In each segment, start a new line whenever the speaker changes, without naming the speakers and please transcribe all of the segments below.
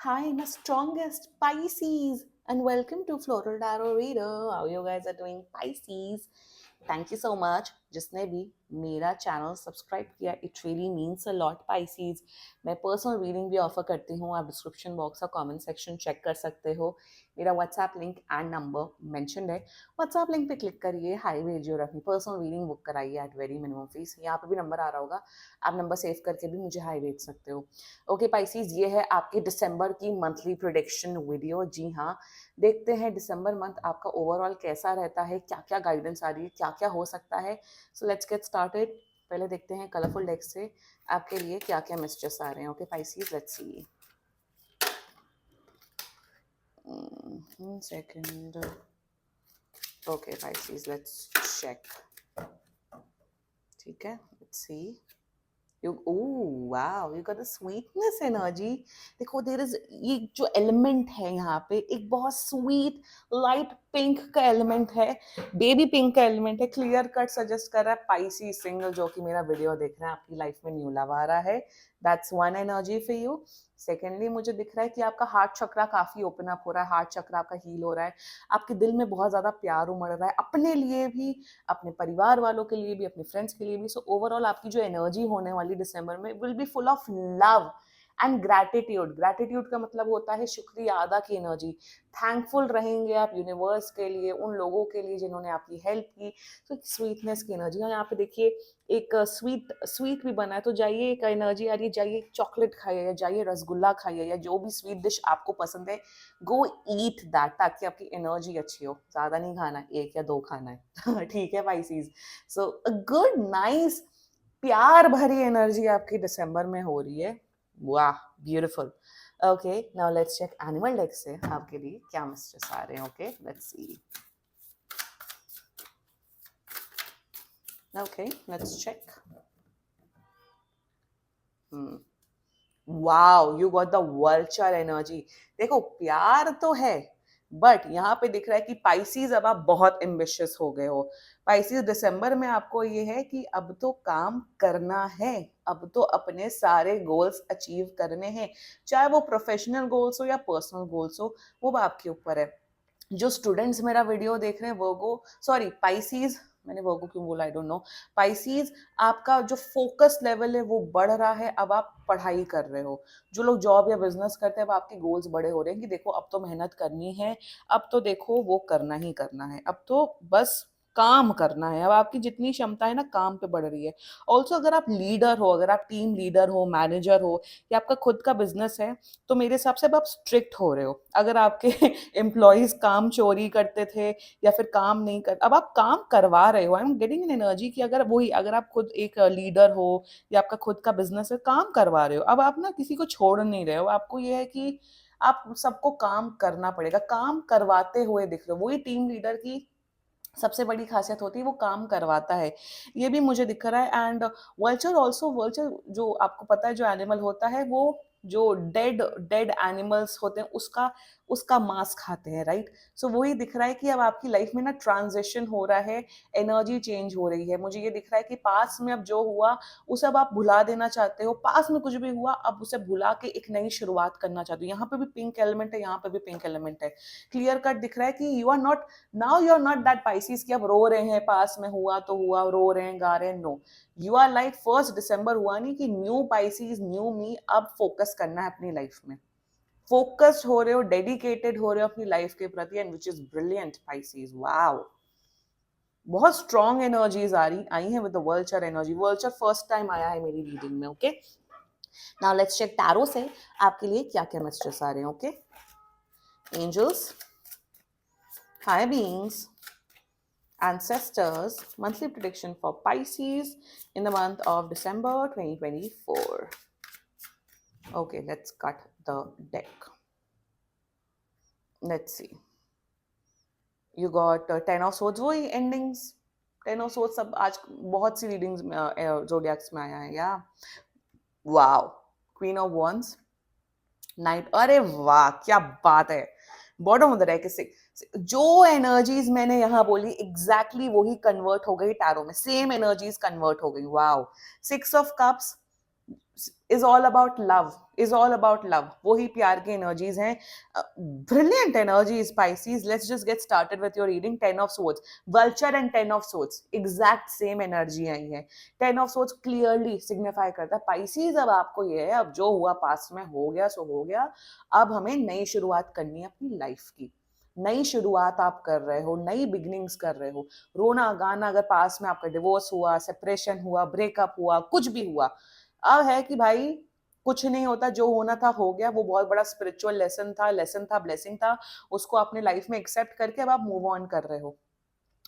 Hi, my strongest Pisces, and welcome to Floral Tarot Reader. How you guys are doing, Pisces? Thank you so much जिसने भी मेरा channel subscribe किया. It really means a lot, Pisces. मैं personal reading भी offer करती हूँ. आप description box और कमेंट सेक्शन चेक कर सकते हो. मेरा WhatsApp link and number mentioned है. व्हाट्सएप लिंक पे क्लिक करिए, हाई भेजिए और अपनी पर्सनल रीडिंग बुक कराइए एट वेरी मिनिमम फीस. यहाँ पे भी नंबर आ रहा होगा, आप नंबर सेव करके भी मुझे हाई भेज सकते हो. ओके पाइसीज, ये है आपके दिसंबर की मंथली प्रोडिक्शन वीडियो. जी हाँ, देखते हैं दिसंबर मंथ आपका ओवरऑल कैसा रहता है, क्या क्या गाइडेंस आ रही है, क्या क्या हो सकता है. So let's get started. पहले देखते हैं कलरफुल डेक से आपके लिए क्या क्या मैसेजेस आ रहे हैं. Okay Pisces, let's see. Second. Okay Pisces, let's check. ठीक है, let's see. You, oh wow, you got the sweetness energy. देखो देर इज, ये जो एलिमेंट है यहाँ पे एक बहुत स्वीट लाइट पिंक का एलिमेंट है, बेबी पिंक का एलिमेंट है. क्लियर कट सजेस्ट कर रहा है पाइसी सिंगल जो कि मेरा वीडियो देख रहे हैं, आपकी लाइफ में न्यू लव आ रहा है. That's one energy for you. Secondly मुझे दिख रहा है कि आपका हार्ट चक्रा काफी ओपन अप हो रहा है, हार्ट चक्रा आपका हील हो रहा है. आपके दिल में बहुत ज्यादा प्यार उमड़ रहा है, अपने लिए भी, अपने परिवार वालों के लिए भी, अपने फ्रेंड्स के लिए भी. सो ओवरऑल आपकी जो एनर्जी होने वाली दिसंबर में will be full of love and gratitude. Gratitude का मतलब होता है शुक्रिया अदा की एनर्जी. थैंकफुल रहेंगे आप यूनिवर्स के लिए, उन लोगों के लिए जिन्होंने आपकी हेल्प की. तो स्वीटनेस की एनर्जी. और यहाँ पे देखिए एक स्वीट स्वीट भी बना है, तो जाइए, एक एनर्जी आ रही है, जाइए चॉकलेट खाइए या जाइए रसगुल्ला खाइए या जो भी स्वीट डिश आपको पसंद है, गो ईट दैट, ताकि आपकी एनर्जी अच्छी हो. ज्यादा नहीं खाना है, एक या दो खाना है. ठीक है पाइसीज. सो गुड नाइस, प्यार भरी एनर्जी आपकी दिसंबर में हो रही है. वाह, beautiful. Okay, now let's check animal deck से आपके लिए क्या मैसेजेस आ रहे हैं. Okay, let's see. Okay, let's check. Wow, you got the वर्चर एनर्जी. देखो प्यार तो है, बट यहाँ पे दिख रहा है कि पाइसीज अब आप बहुत एम्बिशियस हो गए हो. पाइसीज दिसंबर में आपको ये है कि अब तो काम करना है, अब तो अपने सारे गोल्स अचीव करने हैं, चाहे वो प्रोफेशनल गोल्स हो या पर्सनल गोल्स हो, वो आपके ऊपर है. जो स्टूडेंट्स मेरा वीडियो देख रहे हैं, वर्गो, सॉरी पाइसीज, मैंने वर्गो क्यों बोला, आई डोंट नो. पाइसीज, आपका जो फोकस लेवल है वो बढ़ रहा है. अब आप पढ़ाई कर रहे हो. जो लोग जॉब या बिजनेस करते हैं, अब आपके गोल्स बड़े हो रहे हैं कि देखो अब तो मेहनत करनी है, अब तो देखो वो करना ही करना है, अब तो बस काम करना है. अब आपकी जितनी क्षमता है ना, काम पे बढ़ रही है. ऑल्सो अगर आप लीडर हो, अगर आप टीम लीडर हो, मैनेजर हो, या आपका खुद का बिजनेस है, तो मेरे हिसाब से अब आप स्ट्रिक्ट हो रहे हो. अगर आपके एम्प्लॉयज काम चोरी करते थे या फिर काम नहीं कर, अब आप काम करवा रहे हो. I am getting an energy कि अगर वही, अगर आप खुद एक लीडर हो या आपका खुद का बिजनेस है, काम करवा रहे हो. अब आप ना किसी को छोड़ नहीं रहे हो. आपको ये है कि आप सबको काम करना पड़ेगा, काम करवाते हुए दिख रहे हो. वही टीम लीडर की सबसे बड़ी खासियत होती है, वो काम करवाता है. ये भी मुझे दिख रहा है. एंड वर्चर ऑल्सो, वर्चर जो आपको पता है जो एनिमल होता है, वो जो डेड डेड एनिमल्स होते हैं उसका उसका मांस खाते हैं, राइट. सो वही दिख रहा है कि अब आपकी लाइफ में ना ट्रांजिशन हो रहा है, एनर्जी चेंज हो रही है. मुझे ये दिख रहा है कि पास में अब जो हुआ उसे अब आप भुला देना चाहते हो. पास में कुछ भी हुआ, अब उसे भुला के एक नई शुरुआत करना चाहते हो. यहाँ पे भी पिंक एलिमेंट है, यहाँ पे भी पिंक एलिमेंट है. क्लियर कट दिख रहा है कि you are not, now you are not that Pisces कि अब रो रहे हैं, पास में हुआ तो हुआ, रो रहे हैं, गा रहे हैं. No, you are like first December हुआ नहीं कि न्यू पाइसीज न्यू मी, अब फोकस करना है अपनी लाइफ में. फोकस्ड हो रहे हो, डेडिकेटेड हो रहे हो अपनी लाइफ के प्रति, and which is brilliant pieces. Wow, बहुत स्ट्रॉन्ग एनर्जीज आई हैं विद द वर्चर एनर्जी. वर्चर फर्स्ट टाइम आया है मेरी रीडिंग में. Okay, now let's check tarot से आपके लिए क्या क्या मैसेजेस आ रहे हैं. Okay, angels, high beings, ancestors, monthly prediction for Pisces in the month of December 2024. Okay, let's cut the deck. Let's see. You got 10 of swords, वही endings. 10 of swords सब आज बहुत सी रीडिंग्स जोडियाक्स में आया है. या wow, queen of wands, night. अरे वाह, क्या बात है. Bottom of the deck is 6. जो एनर्जीज मैंने यहाँ बोली एग्जैक्टली वही कन्वर्ट हो गई टैरो में. सेम एनर्जीज कन्वर्ट हो गई. Wow. 6 of cups is all about love. is all about love. वो ही प्यार की energies हैं. Brilliant energies, Pisces. Let's just get started with your reading. 10 of Swords. Vulture and 10 of Swords. Exact same energy आई है. 10 of Swords clearly signify करता है Pisces, अब आपको ये है, अब जो हुआ पास्ट में हो गया सो हो गया. अब हमें नई शुरुआत करनी है अपनी लाइफ की. नई शुरुआत आप कर रहे हो, नई बिगनिंग्स कर रहे हो. रोना गाना, अगर पास में आपका डिवोर्स हुआ, सेपरेशन हुआ, ब्रेकअप हुआ, कुछ भी हुआ, अब है कि भाई कुछ नहीं होता, जो होना था हो गया. वो बहुत बड़ा स्पिरिचुअल लेसन था, ब्लेसिंग था. उसको अपने लाइफ में एक्सेप्ट करके अब आप मूव ऑन कर रहे हो.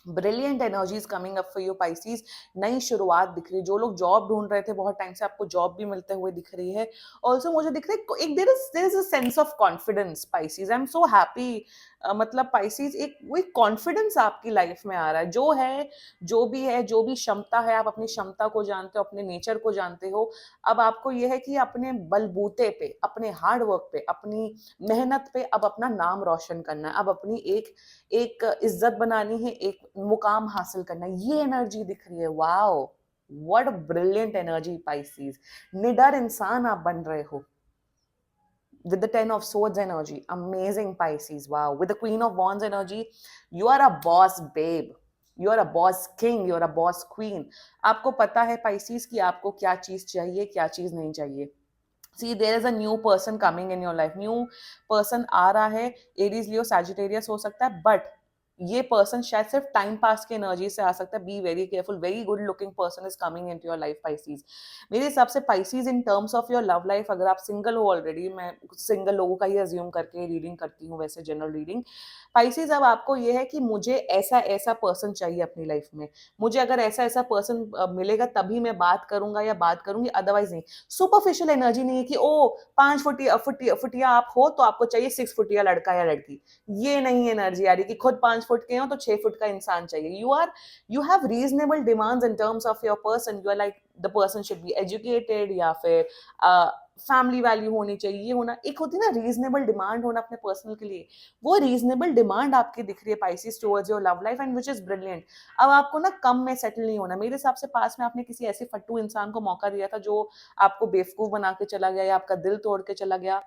Brilliant energies coming up for you Pisces. नई शुरुआत दिख रही है. जो लोग जॉब ढूंढ रहे थे बहुत टाइम से, आपको जॉब भी मिलते हुए दिख रही है. ऑल्सो मुझे दिख रहा है एक there is a sense of confidence Pisces. I am so happy. मतलब पाइसीज एक वो एक कॉन्फिडेंस आपकी लाइफ में आ रहा है. जो है, जो भी है, जो भी क्षमता है, आप अपनी क्षमता को जानते हो, अपने नेचर को जानते हो. अब आपको यह है कि अपने बलबूते पे, अपने हार्ड वर्क पे, अपनी मेहनत पे अब अपना नाम रोशन करना है. अब अपनी एक एक इज्जत बनानी है, एक मुकाम हासिल करना है. ये एनर्जी दिख रही है. Wow, what a brilliant energy Pisces. निडर इंसान आप बन रहे हो with the 10 of swords energy. Amazing Pisces. Wow. With the Queen of Wands energy, you are a boss babe. You are a boss king. You are a boss queen. आपको पता है Pisces कि आपको क्या चीज चाहिए, क्या चीज नहीं चाहिए. See, there is a new person coming in your life. New person आ रहा है. Aries, Leo, Sagittarius हो सकता है. But ये पर्सन शायद सिर्फ टाइम पास की एनर्जी से आ सकता है. Be very careful. Very good looking person is coming into your life Pisces. मेरे हिसाब से Pisces in terms of your love life, अगर आप सिंगल हो ऑलरेडी, मैं सिंगल लोगों का ही अज्यूम करके रीडिंग करती हूँ वैसे, जनरल रीडिंग. पाइसीज, अब आपको ये है कि मुझे ऐसा ऐसा पर्सन चाहिए अपनी लाइफ में. मुझे अगर ऐसा ऐसा पर्सन मिलेगा तभी मैं बात करूंगा या बात करूंगी, अदरवाइज नहीं. सुपरफिशियल एनर्जी नहीं है कि ओ 5 फुटिया आप हो तो आपको चाहिए 6 फुटिया लड़का या लड़की. ये नहीं एनर्जी आ रही कि खुद 5 फुट के हो तो 6 फुट का इंसान चाहिए. You have reasonable demands in terms of your person. You are like the person should be educated, या फिर फैमिली वैल्यू होनी चाहिए. ये होना एक होती है ना रीजनेबल डिमांड होना अपने पर्सनल के लिए. वो रीजनेबल डिमांड आपकी दिख रही है Pisces towards your love life, and which is brilliant. अब आपको ना कम में सेटल नहीं होना. मेरे हिसाब से पास में आपने किसी ऐसे फट्टू इंसान को मौका दिया था जो आपको बेवकूफ बना के चला गया या आपका दिल तोड़ के चला गया.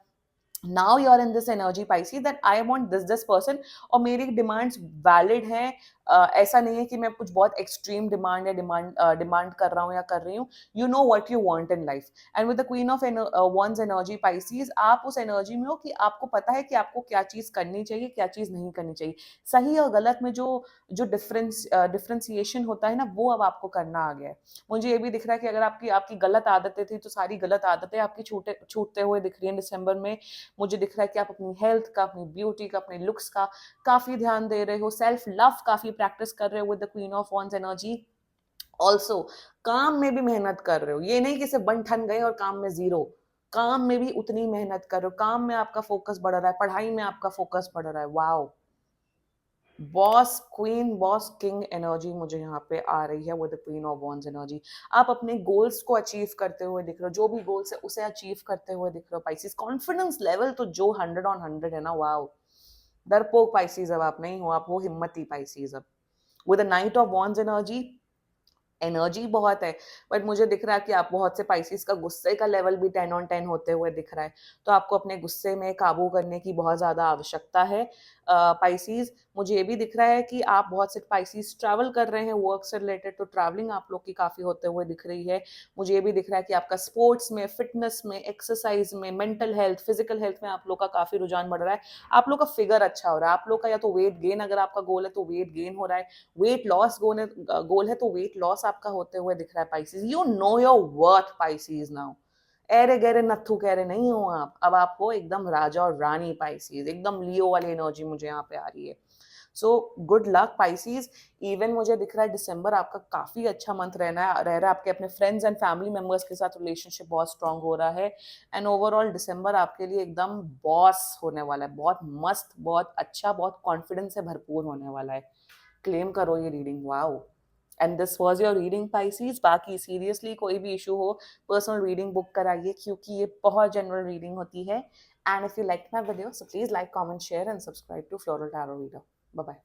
Now you're in this energy Pisces that I want this person, और मेरी डिमांड्स वैलिड हैं. ऐसा नहीं है कि मैं कुछ बहुत एक्सट्रीम डिमांड या डिमांड कर रहा हूँ या कर रही हूँ. You know what you want in life. And with the queen of wands energy Pisces, आप उस एनर्जी में हो कि आपको पता है कि आपको क्या चीज करनी चाहिए, क्या चीज नहीं करनी चाहिए. सही और गलत में जो जो डिफरेंशिएशन होता है ना, वो अब आपको करना आ गया है. मुझे ये भी दिख रहा है कि अगर आपकी आपकी गलत आदतें थी तो सारी गलत आदतें आपकी छूटते हुए दिख रही हैं डिसम्बर में. मुझे दिख रहा है कि आप अपनी हेल्थ का, अपनी ब्यूटी का, अपने लुक्स का काफी ध्यान दे रहे हो. सेल्फ लव काफी प्रैक्टिस कर रहे हो with the queen of wands energy. Also काम में भी मेहनत कर रहे हो. ये नहीं कि सिर्फ बन ठन गए और काम में जीरो. काम में भी उतनी मेहनत कर रहे हो. काम में आपका फोकस बढ़ रहा है, पढ़ाई में आपका फोकस बढ़ रहा है. Wow, boss queen, boss king energy मुझे यहाँ पे आ रही है with the queen of wands energy. आप अपने गोल्स को अचीव करते हुए दिख रहे हो. जो भी गोल्स है उसे अचीव करते हुए दिख रहे हो पाइसिस. कॉन्फिडेंस लेवल तो जो 100 on 100 है ना. वाओ, डरपोक पाइसिस अब आप नहीं हो. आप हो हिम्मती पाइसिस अब. With the night of wands energy, energy बहुत है, बट मुझे दिख रहा है कि आप बहुत से पाइसिस का गुस्से का लेवल भी 10 on 10 होते हुए दिख रहा है. तो आपको अपने गुस्से में काबू करने की बहुत ज्यादा आवश्यकता है पाइसिस. मुझे ये भी दिख रहा है कि आप बहुत से पाइसिस ट्रैवल कर रहे हैं वर्क से रिलेटेड, तो ट्रैवलिंग आप लोग की काफी होते हुए दिख रही है. मुझे ये भी दिख रहा है कि आपका स्पोर्ट्स में, फिटनेस में, एक्सरसाइज में, मेंटल हेल्थ, फिजिकल हेल्थ में आप लोग का काफी रुझान बढ़ रहा है. आप लोग का फिगर अच्छा हो रहा है. आप लोग का या तो वेट गेन, अगर आपका गोल है तो वेट गेन हो रहा है. वेट लॉस गोल है तो वेट लॉस आपका होते हुए दिख रहा है Pisces. You know your worth Pisces now. Array गहरे नत्थु कह रहे नहीं हो आप. अब आप हो एकदम राजा और रानी पाइसिस. एकदम लियो वाली एनर्जी मुझे यहाँ पे आ रही है. So good luck Pisces. Even मुझे दिख रहा है दिसंबर आपका काफी अच्छा मंथ रह रहा है. आपके अपने फ्रेंड्स एंड फैमिली मेंबर्स के साथ रिलेशनशिप बहुत स्ट्रांग हो रहा है. एंड ओवरऑल दिसंबर आपके लिए एकदम बॉस होने वाला है. बहुत मस्त, बहुत अच्छा, बहुत कॉन्फिडेंस से भरपूर होने वाला है. क्लेम करो ये reading. Wow. And this was your reading Pisces. बाकी सीरियसली कोई भी इशू हो, पर्सनल रीडिंग बुक कराइए, क्योंकि ये बहुत जनरल रीडिंग होती है. And if you like my video, so please like, comment, share and subscribe to floral tarot reader. Bye bye.